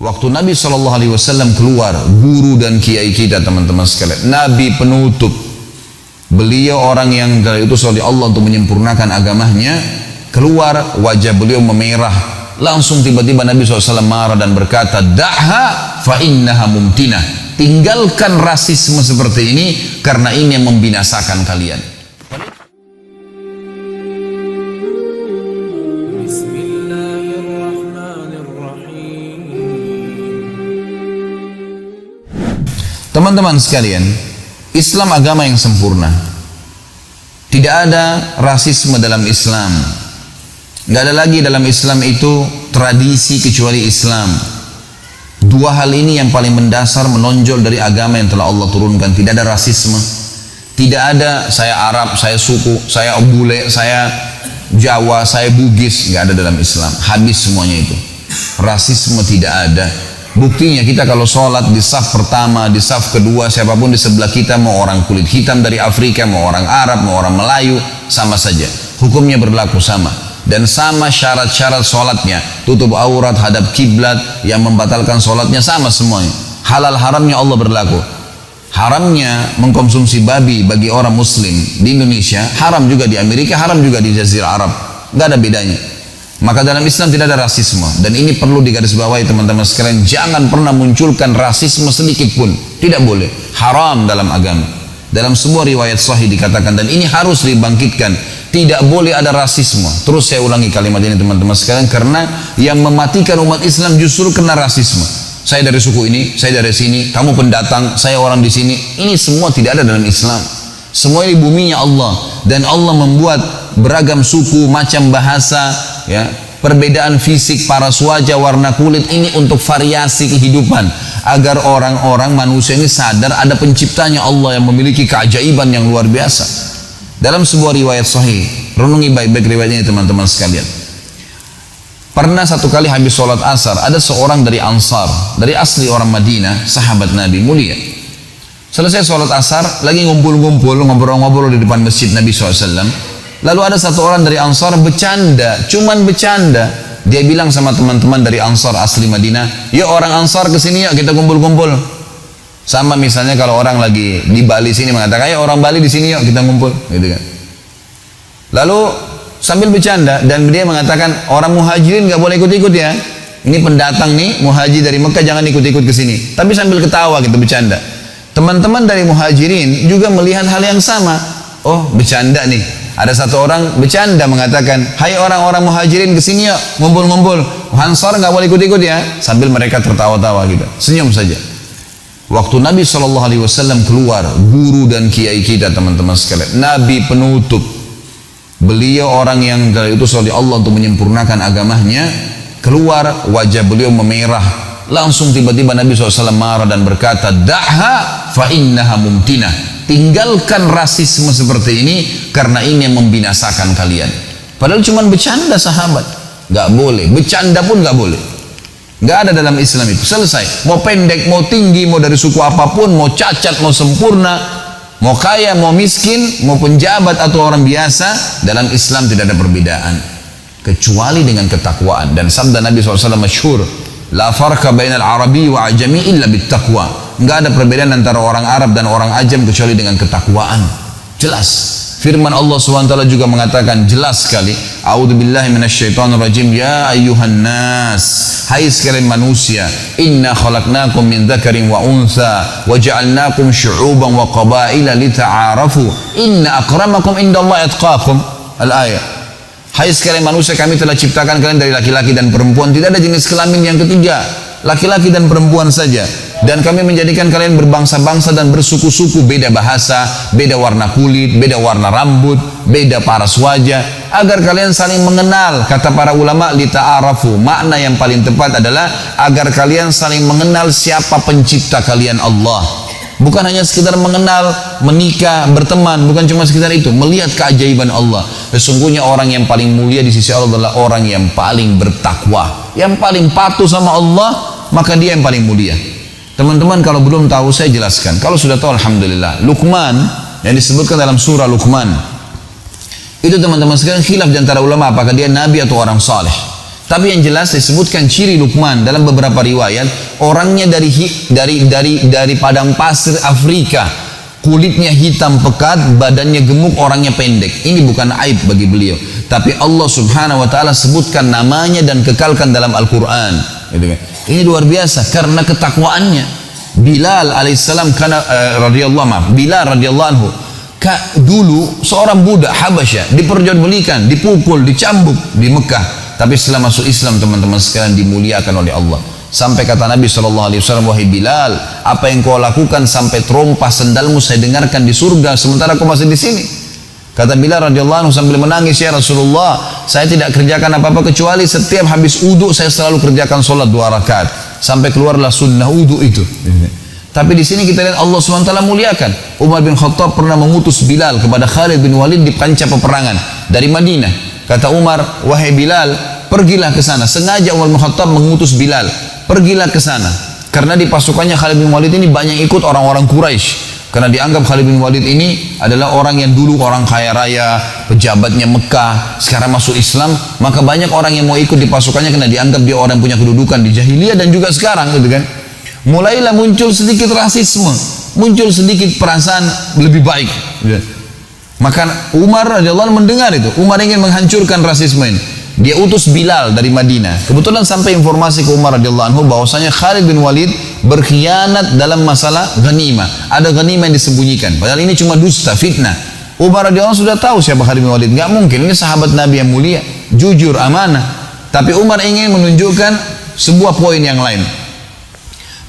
Waktu Nabi SAW keluar, guru dan kiai kita teman-teman sekalian, Nabi penutup, beliau orang yang diutus oleh Allah untuk menyempurnakan agamanya, keluar wajah beliau memerah, langsung tiba-tiba Nabi SAW marah dan berkata, da'ha fa innaha mumtinah, tinggalkan rasisme seperti ini karena ini yang membinasakan kalian. Teman-teman sekalian, Islam agama yang sempurna. Tidak ada rasisme dalam Islam. Tidak ada lagi dalam Islam itu tradisi kecuali Islam. Dua hal ini yang paling mendasar menonjol dari agama yang telah Allah turunkan. Tidak ada rasisme. Tidak ada saya Arab, saya suku, saya bule, saya Jawa, saya Bugis. Tidak ada dalam Islam. Habis semuanya itu. Rasisme tidak ada. Buktinya kita kalau sholat di saf pertama, di saf kedua, siapapun di sebelah kita, mau orang kulit hitam dari Afrika, mau orang Arab, mau orang Melayu, sama saja. Hukumnya berlaku sama. Dan sama syarat-syarat sholatnya. Tutup aurat, hadap kiblat, yang membatalkan sholatnya sama semuanya. Halal haramnya Allah berlaku. Haramnya mengkonsumsi babi bagi orang muslim di Indonesia, haram juga di Amerika, haram juga di Jazirah Arab. Nggak ada bedanya. Maka dalam Islam tidak ada rasisme, dan ini perlu digarisbawahi teman-teman sekalian. Jangan pernah munculkan rasisme sedikit pun, tidak boleh, haram dalam agama. Dalam sebuah riwayat sahih dikatakan, dan ini harus dibangkitkan, tidak boleh ada rasisme. Terus saya ulangi kalimat ini teman-teman sekalian, karena yang mematikan umat Islam justru kena rasisme. Saya dari suku ini, saya dari sini, kamu pendatang, saya orang di sini. Ini semua tidak ada dalam Islam. Semua ini buminya Allah, dan Allah membuat beragam suku, macam bahasa, ya, perbedaan fisik, paras wajah, warna kulit, ini untuk variasi kehidupan, agar orang-orang manusia ini sadar ada penciptanya Allah yang memiliki keajaiban yang luar biasa. Dalam sebuah riwayat sahih, renungi baik-baik riwayatnya teman-teman sekalian. Pernah satu kali habis sholat asar, ada seorang dari Ansar, dari asli orang Madinah, sahabat Nabi mulia. Selesai sholat asar, lagi ngumpul-ngumpul, ngobrol-ngobrol di depan masjid Nabi SAW. Lalu ada satu orang dari Ansar bercanda, cuman bercanda. Dia bilang sama teman-teman dari Ansar asli Madinah, yuk orang Ansar kesini yuk, kita kumpul-kumpul. Sama misalnya kalau orang lagi di Bali sini mengatakan, yuk orang Bali di sini yuk, kita kumpul, gitu kan. Lalu sambil bercanda, dan dia mengatakan, orang muhajirin gak boleh ikut-ikut ya. Ini pendatang nih, muhajir dari Mekah, jangan ikut-ikut ke sini. Tapi sambil ketawa gitu, bercanda. Teman-teman dari muhajirin juga melihat hal yang sama. Oh, bercanda nih. Ada satu orang bercanda mengatakan, hai orang-orang muhajirin kesini yuk, ngumpul-ngumpul. Ansar nggak boleh ikut-ikut ya. Sambil mereka tertawa-tawa gitu, senyum saja. Waktu Nabi SAW keluar, guru dan kiai kita teman-teman sekalian, Nabi penutup, beliau orang yang diutus oleh Allah untuk menyempurnakan agamanya, keluar wajah beliau memerah. Langsung tiba-tiba Nabi SAW marah dan berkata, da'ha fa innaha mumtinah, tinggalkan rasisme seperti ini karena ini yang membinasakan kalian. Padahal cuma bercanda sahabat, gak boleh, bercanda pun gak boleh, gak ada dalam Islam itu. Selesai, mau pendek, mau tinggi, mau dari suku apapun, mau cacat, mau sempurna, mau kaya, mau miskin, mau penjabat atau orang biasa, dalam Islam tidak ada perbedaan kecuali dengan ketakwaan. Dan sabda Nabi SAW masyhur, la farqa bainal arabi wa ajami illa bittaqwa. Enggak ada perbedaan antara orang Arab dan orang ajam kecuali dengan ketakwaan. Jelas. Firman Allah SWT juga mengatakan jelas sekali, a'udzubillahi minasyaitonirrajim, ya ayyuhan nas, hai sekalian manusia, inna khalaqnakum min dzakarin wa untha wa ja'alnakum syu'uban wa qabaila lita'arafu inna akramakum indallahi atqakum. Al-ayat. Hai sekalian manusia, kami telah ciptakan kalian dari laki-laki dan perempuan, tidak ada jenis kelamin yang ketiga, laki-laki dan perempuan saja. Dan kami menjadikan kalian berbangsa-bangsa dan bersuku-suku, beda bahasa, beda warna kulit, beda warna rambut, beda paras wajah, agar kalian saling mengenal. Kata para ulama, lita'arafu, makna yang paling tepat adalah agar kalian saling mengenal siapa pencipta kalian, Allah. Bukan hanya sekedar mengenal, menikah, berteman, bukan cuma sekedar itu, melihat keajaiban Allah. Sesungguhnya orang yang paling mulia di sisi Allah adalah orang yang paling bertakwa, yang paling patuh sama Allah, maka dia yang paling mulia. Teman-teman kalau belum tahu saya jelaskan, kalau sudah tahu alhamdulillah. Luqman yang disebutkan dalam surah Luqman, itu teman-teman sekalian khilaf di antara ulama apakah dia nabi atau orang saleh. Tapi yang jelas disebutkan ciri Luqman dalam beberapa riwayat, orangnya dari padang pasir Afrika, kulitnya hitam pekat, badannya gemuk, orangnya pendek. Ini bukan aib bagi beliau, tapi Allah Subhanahu wa taala sebutkan namanya dan kekalkan dalam Al-Qur'an, gitu kan. Ini luar biasa karena ketakwaannya. Bilal alaihissalam Bilal radhiyallahu anhu dulu seorang budak Habasyah, diperjualbelikan, dipukul, dicambuk di Mekah, tapi setelah masuk Islam teman-teman sekalian dimuliakan oleh Allah. Sampai kata Nabi SAW, wahai Bilal, apa yang kau lakukan sampai terompah sendalmu saya dengarkan di surga sementara kau masih di sini. Kata Bilal radhiyallahu anhu sambil menangis, ya Rasulullah, saya tidak kerjakan apa-apa kecuali setiap habis uduk saya selalu kerjakan sholat 2 rakaat sampai keluarlah sunnah uduk itu. Tapi di sini kita lihat Allah SWT muliakan. Umar bin Khattab pernah mengutus Bilal kepada Khalid bin Walid di kancah peperangan dari Madinah. Kata Umar, wahai Bilal, pergilah ke sana. Sengaja Umar bin Khattab mengutus Bilal, pergilah ke sana. Karena di pasukannya Khalid bin Walid ini banyak ikut orang-orang Quraisy. Karena dianggap Khalid bin Walid ini adalah orang yang dulu orang kaya raya, pejabatnya Mekah, sekarang masuk Islam, maka banyak orang yang mau ikut di pasukannya karena dianggap dia orang yang punya kedudukan di jahiliyah dan juga sekarang, gitu kan. Mulailah muncul sedikit rasisme, muncul sedikit perasaan lebih baik, gitu. Maka Umar radhiyallahu anhu mendengar itu, Umar ingin menghancurkan rasisme ini. Dia utus Bilal dari Madinah. Kebetulan sampai informasi ke Umar radhiyallahu anhu bahwasanya Khalid bin Walid berkhianat dalam masalah ghanimah. Ada ghanimah yang disembunyikan. Padahal ini cuma dusta, fitnah. Umar radhiyallahu anhu sudah tahu siapa Khalid bin Walid. Enggak mungkin, ini sahabat Nabi yang mulia, jujur, amanah. Tapi Umar ingin menunjukkan sebuah poin yang lain.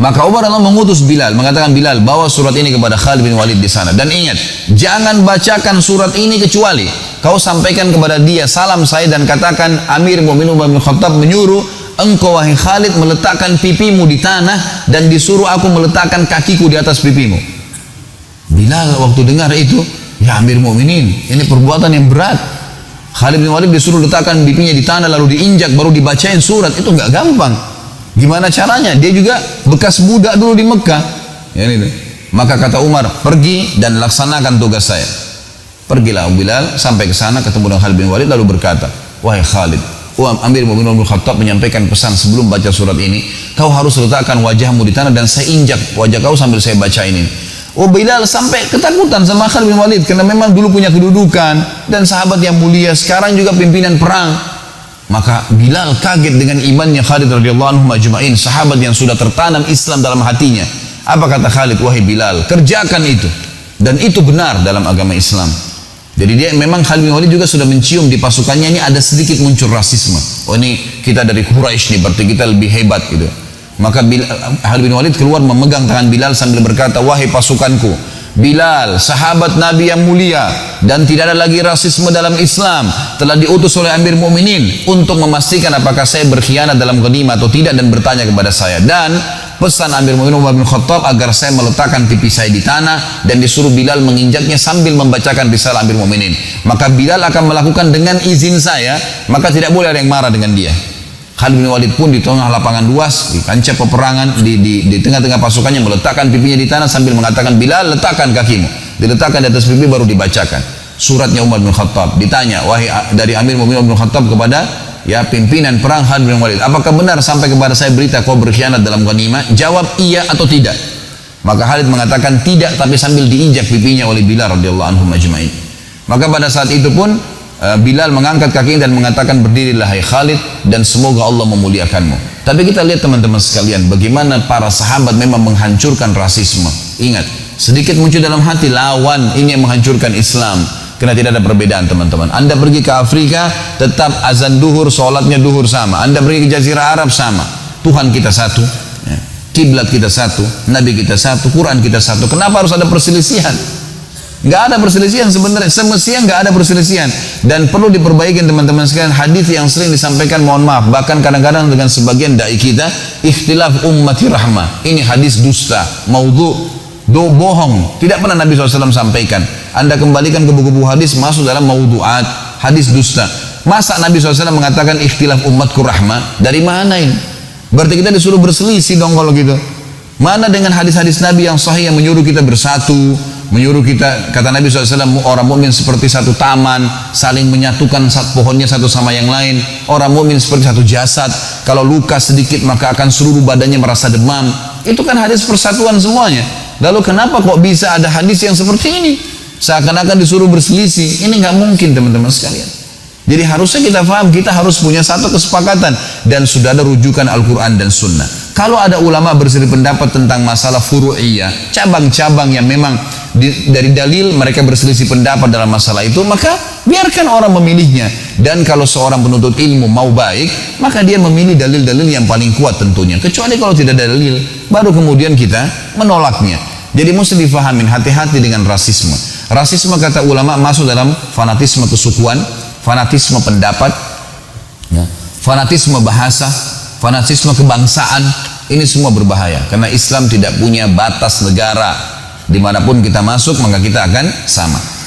Maka Umar radhiyallahu anhu mengutus Bilal, mengatakan, Bilal, bawa surat ini kepada Khalid bin Walid di sana. Dan ingat, jangan bacakan surat ini kecuali kau sampaikan kepada dia salam saya dan katakan Amir Mu'minin Umar bin Khattab menyuruh engkau wahai Khalid meletakkan pipimu di tanah dan disuruh aku meletakkan kakiku di atas pipimu. Bilal waktu dengar itu, ya Amir Mu'minin, ini perbuatan yang berat. Khalid bin Walid disuruh letakkan pipinya di tanah lalu diinjak baru dibacain surat, itu nggak gampang. Gimana caranya? Dia juga bekas budak dulu di Mekah. Ya, ini. Maka kata Umar, pergi dan laksanakan tugas saya. Pergilah Bilal sampai ke sana ketemu dengan Khalid bin Walid lalu berkata, wahai Khalid, Amir Mu'minin bin Khattab menyampaikan pesan sebelum baca surat ini, kau harus letakkan wajahmu di tanah dan saya injak wajah kau sambil saya baca ini. Bilal sampai ketakutan sama Khalid bin Walid karena memang dulu punya kedudukan dan sahabat yang mulia, sekarang juga pimpinan perang. Maka Bilal kaget dengan imannya Khalid radhiyallahu anhu majma'in, sahabat yang sudah tertanam Islam dalam hatinya. Apa kata Khalid? Wahai Bilal, kerjakan itu. Dan itu benar dalam agama Islam. Jadi dia memang Khalid bin Walid juga sudah mencium di pasukannya ini ada sedikit muncul rasisme. Oh ini kita dari Quraisy nih, berarti kita lebih hebat gitu. Maka Khalid bin Walid keluar memegang tangan Bilal sambil berkata, wahai pasukanku, Bilal, sahabat Nabi yang mulia dan tidak ada lagi rasisme dalam Islam, telah diutus oleh Amir Mu'minin untuk memastikan apakah saya berkhianat dalam ghanimah atau tidak dan bertanya kepada saya. Dan pesan Amir Mu'minin Umar bin Khattab agar saya meletakkan pipi saya di tanah dan disuruh Bilal menginjaknya sambil membacakan risalah Amir Mu'minin. Maka Bilal akan melakukan dengan izin saya, maka tidak boleh ada yang marah dengan dia. Khalid bin Walid pun di tengah lapangan luas, di kancah peperangan, di tengah-tengah pasukannya meletakkan pipinya di tanah sambil mengatakan, Bilal, letakkan kakimu. Diletakkan di atas pipi baru dibacakan suratnya Umar bin Khattab. Ditanya, wahai dari Amir Mu'minin Umar bin Khattab kepada ya pimpinan perang Khalid bin Walid, apakah benar sampai kepada saya berita kau berkhianat dalam ghanimah? Jawab iya atau tidak. Maka Khalid mengatakan tidak, tapi sambil diinjak pipinya oleh Bilal radhiyallahu anhu majma'in. Maka pada saat itu pun Bilal mengangkat kakinya dan mengatakan, berdirilah hai Khalid dan semoga Allah memuliakanmu. Tapi kita lihat teman-teman sekalian, bagaimana para sahabat memang menghancurkan rasisme. Ingat, sedikit muncul dalam hati lawan ini yang menghancurkan Islam. Karena tidak ada perbedaan teman-teman. Anda pergi ke Afrika, tetap azan duhur, sholatnya duhur sama. Anda pergi ke Jazirah Arab sama. Tuhan kita satu, kiblat kita satu, Nabi kita satu, Quran kita satu. Kenapa harus ada perselisihan? Nggak ada perselisihan sebenarnya, semestinya nggak ada perselisihan. Dan perlu diperbaiki teman-teman sekalian, hadis yang sering disampaikan, mohon maaf, bahkan kadang-kadang dengan sebagian dai kita, ikhtilaf ummati rahmah. Ini hadis dusta, maudhu, bohong. Tidak pernah Nabi SAW sampaikan. Anda kembalikan ke buku-buku hadis, masuk dalam maudhu'at, hadis dusta. Masa Nabi SAW mengatakan ikhtilaf umatku rahmah? Dari mana ini? Berarti kita disuruh berselisih dong kalau gitu. Mana dengan hadis-hadis Nabi yang sahih yang menyuruh kita bersatu, menyuruh kita, kata Nabi SAW, orang mukmin seperti satu taman, saling menyatukan pohonnya satu sama yang lain. Orang mukmin seperti satu jasad, kalau luka sedikit maka akan seluruh badannya merasa demam. Itu kan hadis persatuan semuanya. Lalu kenapa kok bisa ada hadis yang seperti ini? Seakan-akan disuruh berselisih. Ini nggak mungkin teman-teman sekalian. Jadi harusnya kita paham, kita harus punya satu kesepakatan dan sudah ada rujukan Al-Quran dan Sunnah. Kalau ada ulama berselisih pendapat tentang masalah furu'iyah, cabang-cabang yang memang dari dalil mereka berselisih pendapat dalam masalah itu, maka biarkan orang memilihnya. Dan kalau seorang penuntut ilmu mau baik, maka dia memilih dalil-dalil yang paling kuat tentunya. Kecuali kalau tidak ada dalil, baru kemudian kita menolaknya. Jadi mesti difahamin, hati-hati dengan rasisme. Rasisme kata ulama masuk dalam fanatisme kesukuan, fanatisme pendapat, ya, fanatisme bahasa, fanatisme kebangsaan. Ini semua berbahaya karena Islam tidak punya batas negara. Dimanapun kita masuk maka kita akan sama.